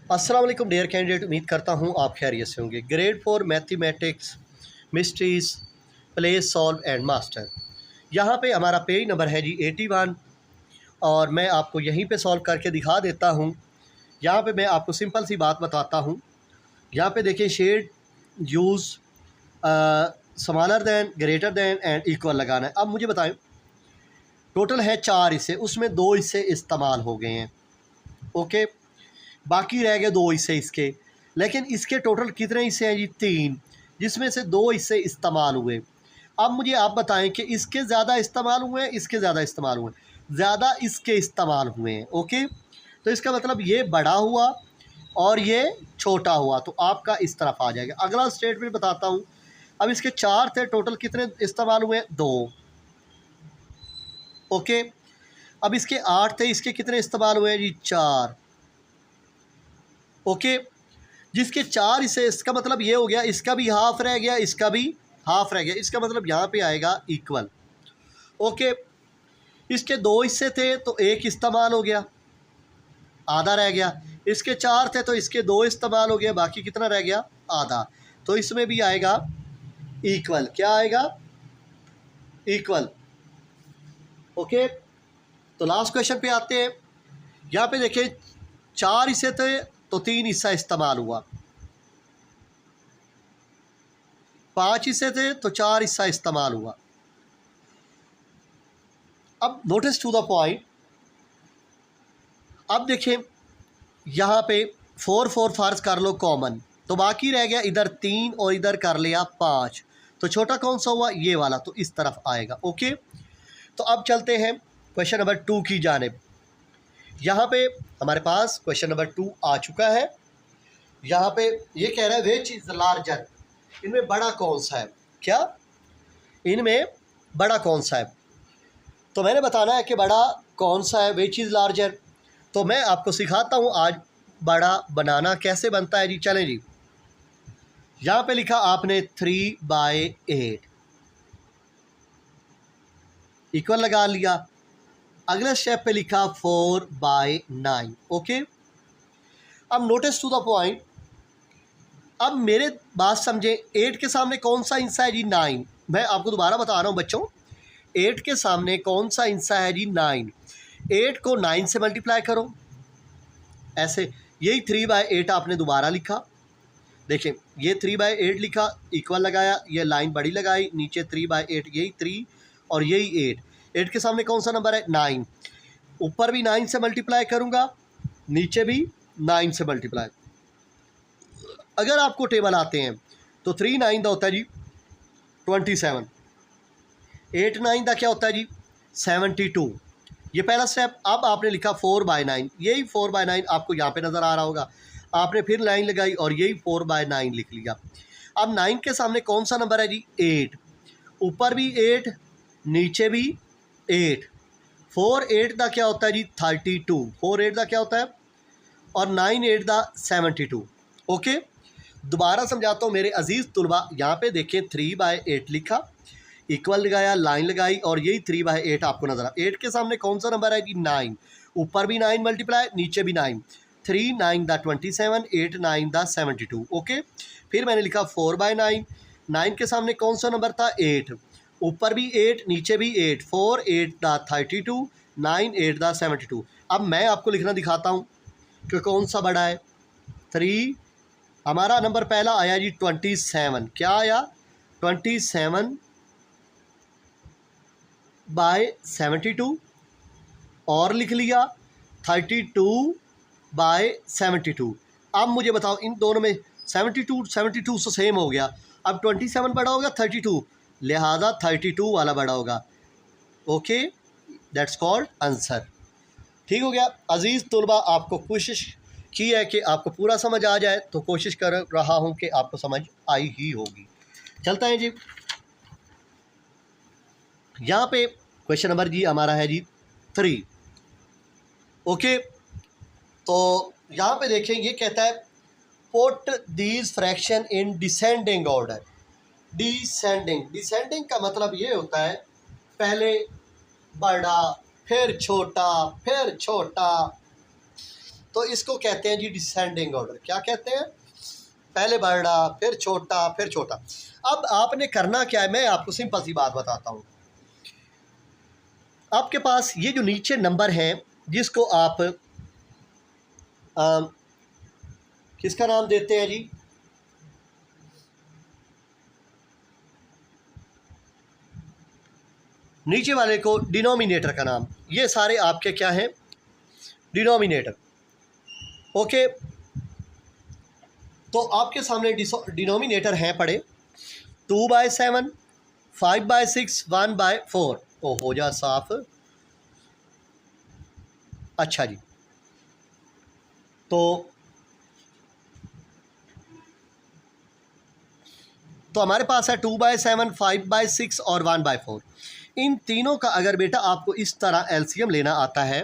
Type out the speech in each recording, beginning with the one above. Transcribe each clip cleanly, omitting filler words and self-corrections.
अस्सलाम वालेकुम dear candidate, उम्मीद करता हूँ आप खैरियत से होंगे। Grade 4 mathematics mysteries play solve and master, यहाँ पे हमारा पेज नंबर है जी 81 और मैं आपको यहीं पे सॉल्व करके दिखा देता हूँ। यहाँ पे मैं आपको सिंपल सी बात बताता हूँ। यहाँ पे देखिए shade use smaller than, greater than and equal लगाना है। अब मुझे बताएं, टोटल है 4 हिस्से, उसमें 2 हिस्से इस्तेमाल हो गए हैं। ओके, बाकी रह गए 2 हिस्से इसके, लेकिन इसके टोटल कितने हिस्से हैं जी? 3, जिसमें से 2 हिस्से इस्तेमाल हुए। अब मुझे आप बताएं कि इसके ज़्यादा इस्तेमाल हुए हैं, इसके ज़्यादा इस्तेमाल हुए हैं? ज़्यादा इसके इस्तेमाल हुए हैं। ओके, तो इसका मतलब ये बड़ा हुआ और ये छोटा हुआ, तो आपका इस तरफ आ जाएगा। अगला स्टेटमेंट बताता हूँ। अब इसके 4 थे, टोटल कितने इस्तेमाल हुए हैं? 2। ओके, अब इसके 8 थे, इसके कितने इस्तेमाल हुए हैं जी? 4। ओके, जिसके 4 हिस्से, इसका मतलब ये हो गया इसका भी हाफ रह गया, इसका भी हाफ रह गया। इसका मतलब यहाँ पे आएगा इक्वल। ओके, इसके 2 हिस्से थे तो 1 इस्तेमाल हो गया, आधा रह गया। इसके 4 थे तो इसके 2 इस्तेमाल हो गया, बाकी कितना रह गया? आधा। तो इसमें भी आएगा इक्वल। क्या आएगा? इक्वल। ओके, तो लास्ट क्वेश्चन पे आते हैं। यहाँ पे देखिए 4 हिस्से थे तो 3 हिस्सा इस्तेमाल हुआ, 5 हिस्से थे तो 4 हिस्सा इस्तेमाल हुआ। अब नोटिस टू द पॉइंट। अब देखिए यहाँ पे 4 4 फार्स कर लो कॉमन, तो बाकी रह गया इधर 3 और इधर कर लिया 5। तो छोटा कौन सा हुआ? ये वाला, तो इस तरफ आएगा। ओके, तो अब चलते हैं क्वेश्चन नंबर 2 की जानिब। यहाँ पे हमारे पास क्वेश्चन नंबर 2 आ चुका है। यहाँ पे ये कह रहा है विच इज़ लार्जर, इनमें बड़ा कौन सा है? क्या इनमें बड़ा कौन सा है? तो मैंने बताना है कि बड़ा कौन सा है, विच इज़ लार्जर। तो मैं आपको सिखाता हूँ आज बड़ा बनाना कैसे बनता है जी। चलें जी, यहाँ पे लिखा आपने 3/8, इक्वल लगा लिया। अगले स्टेप पे लिखा 4/9। ओके, अब नोटिस टू द पॉइंट। अब मेरे बात समझे, 8 के सामने कौन सा हिस्सा है जी? 9। मैं आपको दोबारा बता रहा हूँ बच्चों, 8 के सामने कौन सा हिस्सा है जी? 9। 8 को 9 से मल्टीप्लाई करो, ऐसे। यही 3/8 आपने दोबारा लिखा। देखिए ये 3/8 लिखा, इक्वल लगाया, ये लाइन बड़ी लगाई, नीचे 3/8, यही 3 और यही 8। 8 के सामने कौन सा नंबर है? 9। ऊपर भी 9 से मल्टीप्लाई करूँगा, नीचे भी 9 से मल्टीप्लाई। अगर आपको टेबल आते हैं तो 3 9 का होता है जी 27, 8 9 का क्या होता है जी? 72। ये पहला स्टेप। अब आपने लिखा 4/9, यही 4/9 आपको यहाँ पे नज़र आ रहा होगा। आपने फिर लाइन लगाई और यही 4/9 लिख लिया। अब 9 के सामने कौन सा नंबर है जी? 8। ऊपर भी 8, नीचे भी 8। 4 8 का क्या होता है जी? 32। 4 8 का क्या होता है? और 9 8 का 72। ओके, दोबारा समझाता हूँ मेरे अजीज़ तुलबा। यहाँ पे देखें 3/8 लिखा, इक्वल लगाया, लाइन लगाई और यही 3/8 आपको नजर आ। 8 के सामने कौन सा नंबर है जी? 9। ऊपर भी 9 मल्टीप्लाई, नीचे भी 9। 3 9 दा 27, 8 9 दा 72। ओके, फिर मैंने लिखा 4/9। 9 के सामने कौन सा नंबर था? 8। ऊपर भी 8, नीचे भी 8। 4 8 दा 32, 9 8 दा 72। अब मैं आपको लिखना दिखाता हूँ कि कौन सा बड़ा है। 3, हमारा नंबर पहला आया जी 27। क्या आया? 27/72 और लिख लिया 32/72। अब मुझे बताओ इन दोनों में 72 से सेम हो गया। अब 27 बड़ा होगा 32, लिहाजा 32 वाला बड़ा होगा। Okay, that's called answer. ठीक हो गया अजीज़ तुलबा, आपको कोशिश की है कि आपको पूरा समझ आ जाए, तो कोशिश कर रहा हूँ कि आपको समझ आई ही होगी। चलता है जी, यहाँ पे क्वेश्चन नंबर जी हमारा है जी 3। ओके, तो यहाँ पे देखें, ये कहता है put these fraction in descending order. Descending का मतलब ये होता है पहले बड़ा, फिर छोटा, फिर छोटा। तो इसको कहते हैं जी डिसेंडिंग ऑर्डर। क्या कहते हैं? पहले बड़ा, फिर छोटा, फिर छोटा। अब आपने करना क्या है, मैं आपको सिंपल सी बात बताता हूँ। आपके पास ये जो नीचे नंबर हैं, जिसको आप किसका नाम देते हैं जी? नीचे वाले को डिनोमिनेटर का नाम। ये सारे आपके क्या हैं? डिनोमिनेटर। ओके, तो आपके सामने डिनोमिनेटर हैं पड़े 2/7, 5/6, 1/4। ओ हो जा साफ। अच्छा जी, तो हमारे पास है 2/7, 5/6 और 1/4। इन तीनों का अगर बेटा आपको इस तरह एलसीएम लेना आता है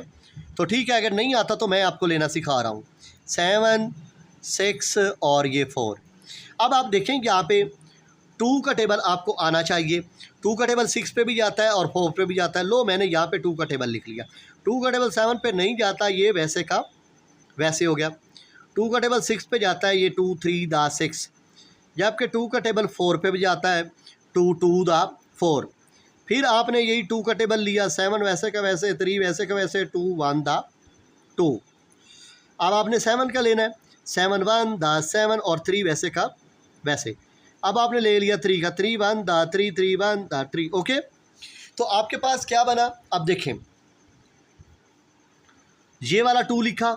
तो ठीक है, अगर नहीं आता तो मैं आपको लेना सिखा रहा हूँ। 7, 6 और ये 4। अब आप देखें यहाँ पे 2 का टेबल आपको आना चाहिए। 2 का टेबल 6 पे भी जाता है और 4 पे भी जाता है। लो, मैंने यहाँ पे 2 का टेबल लिख लिया। 2 का टेबल 7 पे नहीं जाता, ये वैसे का वैसे हो गया। 2 का टेबल 6 पे जाता है, ये 2, 3 दा 6। जबकि 2 का टेबल 4 पे भी जाता है, 2, 2 दा 4। फिर आपने यही 2 का टेबल लिया, 7 वैसे का वैसे, 3 वैसे का वैसे, 2, 1 दा 2। अब आपने 7 का लेना है, 7, 1 दा 7 और 3 वैसे का वैसे। अब आपने ले लिया 3 का, 3, 1 दा 3, 3, 1 दा 3। ओके, तो आपके पास क्या बना? अब देखें, ये वाला 2 लिखा,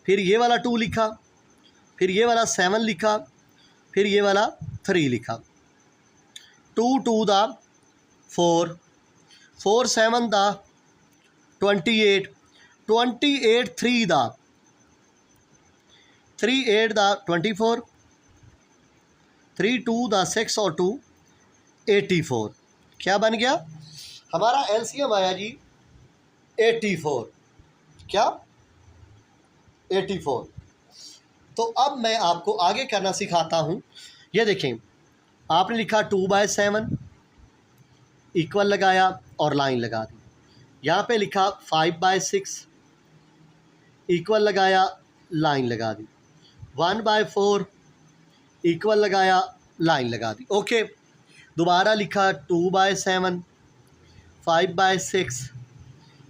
फिर ये वाला 2 लिखा, फिर ये वाला 7 लिखा, फिर ये वाला 3 लिखा। 2, 2 दा 4, 4, 7 दा 28, 28 3 दा 3, 8 दा 24, 3, 2 दा 6 और 2 84। क्या बन गया? हमारा एलसीएम आया जी 84। क्या? 84। तो अब मैं आपको आगे करना सिखाता हूँ। ये देखें, आपने लिखा 2/7, इक्वल लगाया और लाइन लगा दी। यहाँ पे लिखा 5/6, इक्वल लगाया, लाइन लगा दी। 1/4, इक्वल लगाया, लाइन लगा दी। ओके, दोबारा लिखा 2/7, 5/6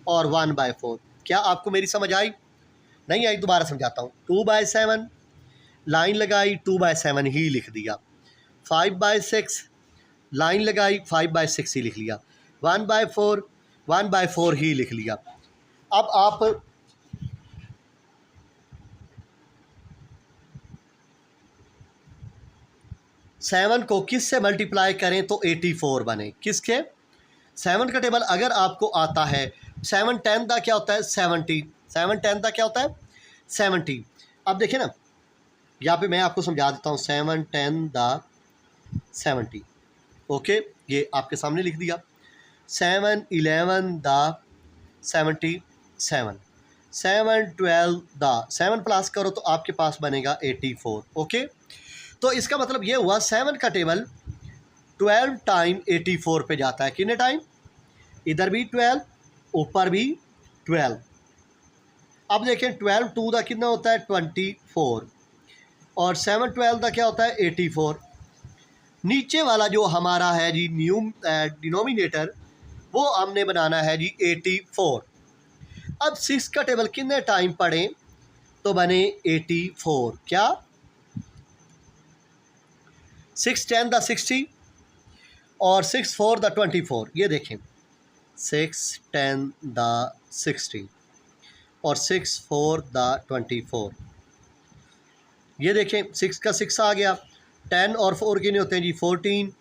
और 1/4। क्या आपको मेरी समझ आई? नहीं आई? दोबारा समझाता हूँ। 2/7, लाइन लगाई, 2/7 ही लिख दिया। 5/6, लाइन लगाई, 5/6 ही लिख लिया। 1/4, 1/4 ही लिख लिया। अब आप सेवन को किस से मल्टीप्लाई करें तो 84 बने? किसके? 7 का टेबल अगर आपको आता है, 7 10 का क्या होता है? 70। 7 10 का क्या होता है? 70। अब देखिए ना, यहाँ पे मैं आपको समझा देता हूँ। 7 10 दा 70। ओके, ये आपके सामने लिख दिया। 7 11 दा 77। 7 12 दा 7 प्लस करो तो आपके पास बनेगा 84। ओके, तो इसका मतलब ये हुआ 7 का टेबल 12 टाइम 84 पे जाता है। कितने टाइम? इधर भी 12, ऊपर भी 12। अब देखें 12 2 का कितना होता है? 24 और 7 12 का क्या होता है? 84। नीचे वाला जो हमारा है जी डिनोमिनेटर, वो हमने बनाना है जी 84। अब 6 का टेबल कितने टाइम पढ़ें तो बने 84? क्या? 6 10 दा 60 और 6 4 दा 24। ये देखें, 6 10 दा 60 और 6 4 दा 24। ये देखें, 6 का 6 आ गया। 10 और 4 कितने होते हैं जी? 14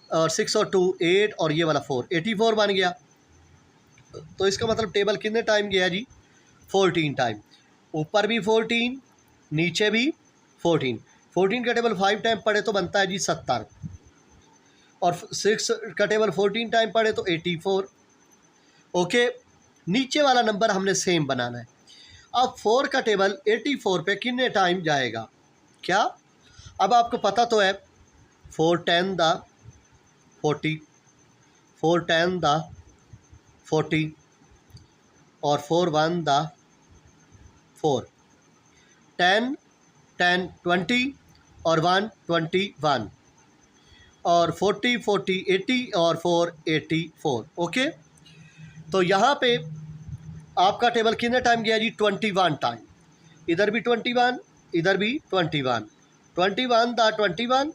और 6 और 2 8 और ये वाला 4 84 बन गया। तो इसका मतलब टेबल कितने टाइम गया जी? 14 टाइम। ऊपर भी 14, नीचे भी 14। 14 का टेबल 5 टाइम पढ़े तो बनता है जी 70 और 6 का टेबल 14 टाइम पढ़े तो 84। ओके, नीचे वाला नंबर हमने सेम बनाना है। अब 4 का टेबल 84 पे कितने टाइम जाएगा? क्या? अब आपको पता तो है, 4 10 दा 40, 4 10 दा 40 और 4 1 दा 4, 10, 10, 20 और 1, 21 और 40, 40, 80 और 4, 84। ओके, तो यहाँ पे आपका टेबल कितने टाइम गया जी? 21 टाइम। इधर भी 21, इधर भी 21, 21 दा 21,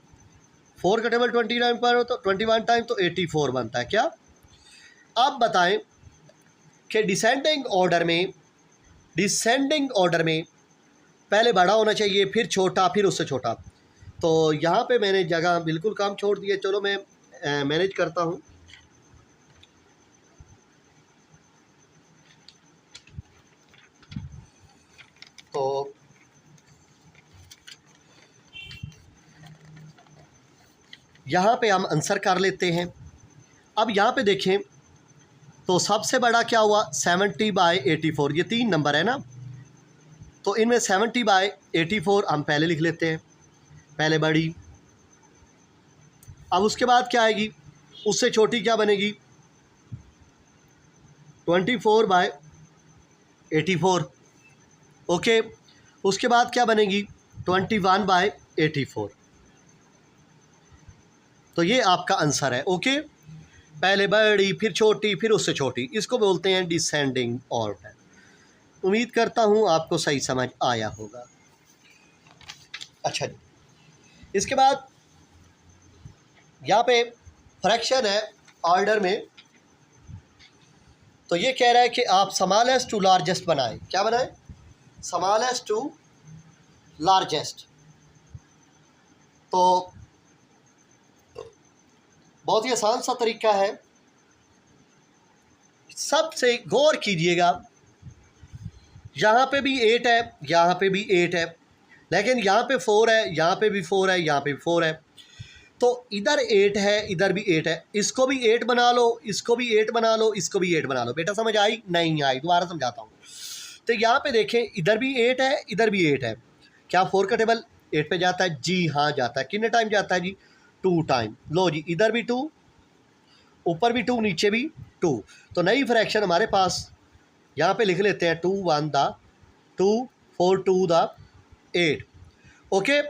4 का टेबल 29 पर हो तो 21 टाइम तो 84 बनता है क्या? आप बताएं कि डिसेंडिंग ऑर्डर में पहले बड़ा होना चाहिए, फिर छोटा, फिर उससे छोटा। तो यहाँ पे मैंने जगह बिल्कुल काम छोड़ दिया। चलो मैं मैनेज करता हूँ। तो यहाँ पे हम आंसर कर लेते हैं। अब यहाँ पे देखें तो सबसे बड़ा क्या हुआ? 70/84। ये 3 नंबर है ना, तो इनमें 70/84 हम पहले लिख लेते हैं, पहले बड़ी। अब उसके बाद क्या आएगी? उससे छोटी क्या बनेगी? 24/84। ओके, उसके बाद क्या बनेगी? 21/84। तो ये आपका आंसर है। ओके, पहले बड़ी, फिर छोटी, फिर उससे छोटी, इसको बोलते हैं डिसेंडिंग ऑर्डर। उम्मीद करता हूँ आपको सही समझ आया होगा। अच्छा जी, इसके बाद यहाँ पे फ्रैक्शन है ऑर्डर में। तो ये कह रहा है कि आप स्मॉलेस्ट टू लार्जेस्ट बनाएं। क्या बनाएं? Smallest to largest. तो बहुत ही आसान सा तरीका है, सबसे गौर कीजिएगा। यहाँ पे भी 8 है, यहाँ पे भी 8 है, लेकिन यहाँ पे 4 है, यहाँ पे भी 4 है, यहाँ पे भी 4 है। तो इधर 8 है, इधर भी 8 है। इसको भी 8 बना लो, इसको भी 8 बना लो, इसको भी 8 बना लो। बेटा समझ आई? नहीं आई? दोबारा समझाता हूँ। तो यहाँ पे देखें, इधर भी 8 है, इधर भी 8 है। क्या 4 का टेबल 8 पे जाता है? जी हाँ जाता है। कितने टाइम जाता है जी? 2 टाइम। लो जी, इधर भी 2, ऊपर भी 2, नीचे भी 2। तो नई फ्रैक्शन हमारे पास यहाँ पे लिख लेते हैं 2 1 दा 2, 4 2 दा 8। ओके,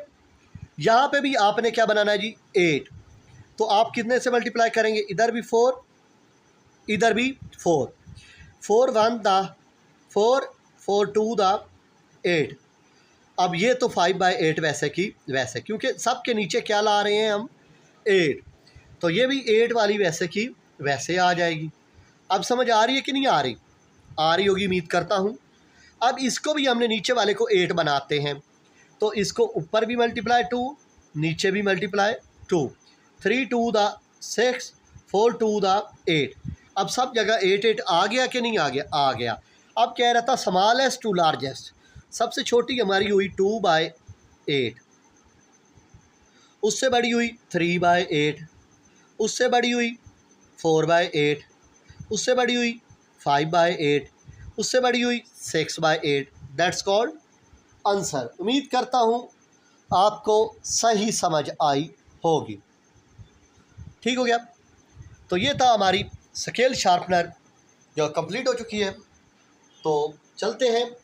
यहाँ पे भी आपने क्या बनाना है जी? 8। तो आप कितने से मल्टीप्लाई करेंगे? इधर भी 4, इधर भी 4, 4 1 दा 4, 4 2 दा 8। अब ये तो 5/8 वैसे की वैसे, क्योंकि सब के नीचे क्या ला रहे हैं हम? 8। तो ये भी 8 वाली वैसे की वैसे आ जाएगी। अब समझ आ रही है कि नहीं आ रही? आ रही होगी, उम्मीद करता हूँ। अब इसको भी हमने नीचे वाले को 8 बनाते हैं। तो इसको ऊपर भी मल्टीप्लाई 2, नीचे भी मल्टीप्लाई 2, 3 2 दा 6, 4 2 दा 8। अब सब जगह 8 8 आ गया कि नहीं आ गया? आ गया। अब कह रहा था स्मॉलेस्ट टू लार्जेस्ट। सबसे छोटी हमारी हुई 2/8, उससे बड़ी हुई 3/8, उससे बड़ी हुई 4/8, उससे बड़ी हुई 5/8, उससे बड़ी हुई 6/8। That's called answer. उम्मीद करता हूँ आपको सही समझ आई होगी। ठीक हो गया? तो ये था हमारी स्केल शार्पनर जो कंप्लीट हो चुकी है। तो चलते हैं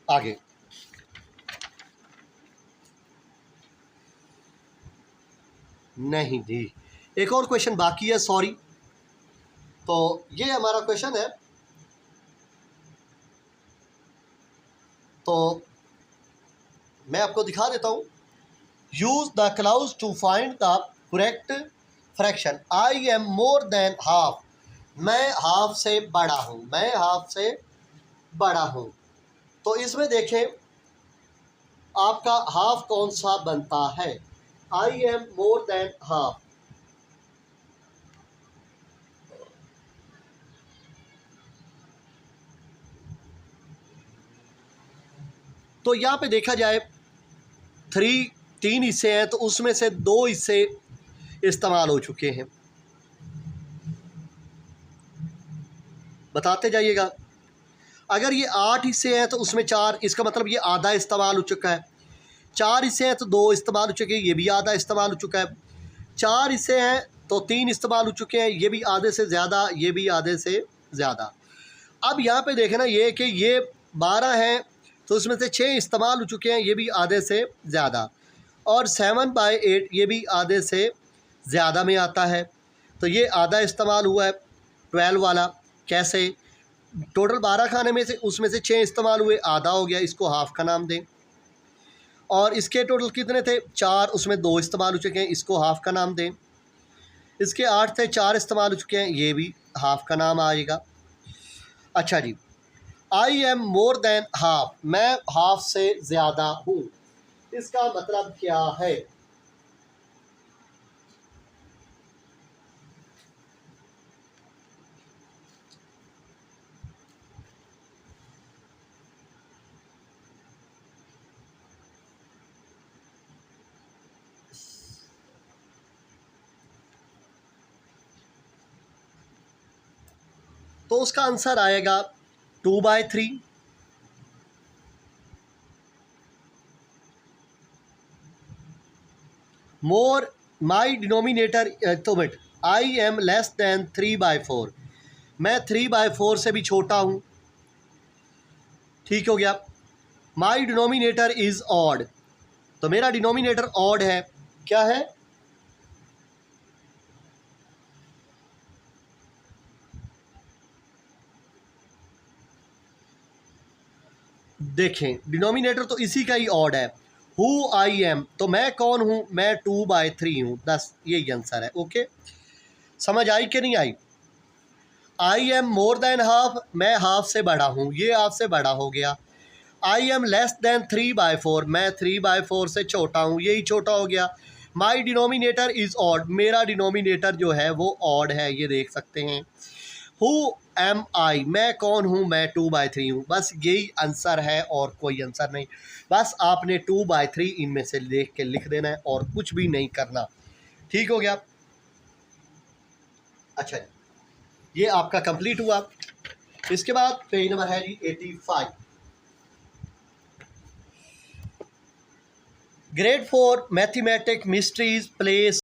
आगे। नहीं जी, एक और क्वेश्चन बाकी है, सॉरी। तो ये हमारा क्वेश्चन है। तो मैं आपको दिखा देता हूँ। Use the clues to find the correct fraction. I am more than half. मैं हाफ से बड़ा हूँ, मैं हाफ से बड़ा हूँ। तो इसमें देखें आपका हाफ कौन सा बनता है? आई एम मोर देन हाफ। तो यहाँ पे देखा जाए 3 हिस्से हैं, तो उसमें से 2 हिस्से इस्तेमाल हो चुके हैं। बताते जाइएगा। अगर ये 8 हिस्से हैं तो उसमें 4, इसका मतलब ये आधा इस्तेमाल हो चुका है। 4 हिस्से हैं तो 2 इस्तेमाल हो चुके हैं, ये भी आधा इस्तेमाल हो चुका है। 4 हिस्से हैं तो 3 इस्तेमाल हो चुके हैं, ये भी आधे से ज़्यादा, ये भी आधे से ज़्यादा। अब यहाँ पे देखना ये कि ये 12 हैं तो उसमें से 6 इस्तेमाल हो चुके हैं, ये भी आधे से ज़्यादा, और 7/8 ये भी आधे से ज़्यादा में आता है। तो ये आधा इस्तेमाल हुआ है 12 वाला। कैसे? टोटल 12 खाने में से उसमें से 6 इस्तेमाल हुए, आधा हो गया, इसको हाफ़ का नाम दें। और इसके टोटल कितने थे? 4, उसमें 2 इस्तेमाल हो चुके हैं, इसको हाफ़ का नाम दें। इसके 8 थे, 4 इस्तेमाल हो चुके हैं, ये भी हाफ़ का नाम आएगा। अच्छा जी, I am more than half, मैं हाफ से ज़्यादा हूँ, इसका मतलब क्या है? तो उसका आंसर आएगा 2/3। मोर माई डिनोमिनेटर, तो बेट आई एम लेस दैन 3/4, मैं 3/4 से भी छोटा हूँ। ठीक हो गया। माई डिनोमिनेटर इज़ ऑड, तो मेरा डिनोमिनेटर ऑड है। क्या है? देखें, डिनोमिनेटर तो इसी का ही ऑड है। हु आई एम, तो मैं कौन हूँ? मैं 2/3 हूँ, 10, यही आंसर है। ओके, समझ आई कि नहीं आई? I am more than half, मैं हाफ से बड़ा हूँ, ये हाफ से बड़ा हो गया। आई एम लेस देन 3/4, मैं 3/4 से छोटा हूँ, यही छोटा हो गया। माई डिनोमिनेटर इज़ ऑड, मेरा डिनोमिनेटर जो है वो ऑड है, ये देख सकते हैं। हु एम आई, मैं कौन हूँ? मैं 2/3 हूँ। बस यही आंसर है और कोई आंसर नहीं। बस आपने 2/3 इनमें से देख के लिख देना है और कुछ भी नहीं करना। ठीक हो गया? अच्छा, ये आपका कंप्लीट हुआ। इसके बाद पेज नंबर है जी 85। Grade 4 mathematic mysteries place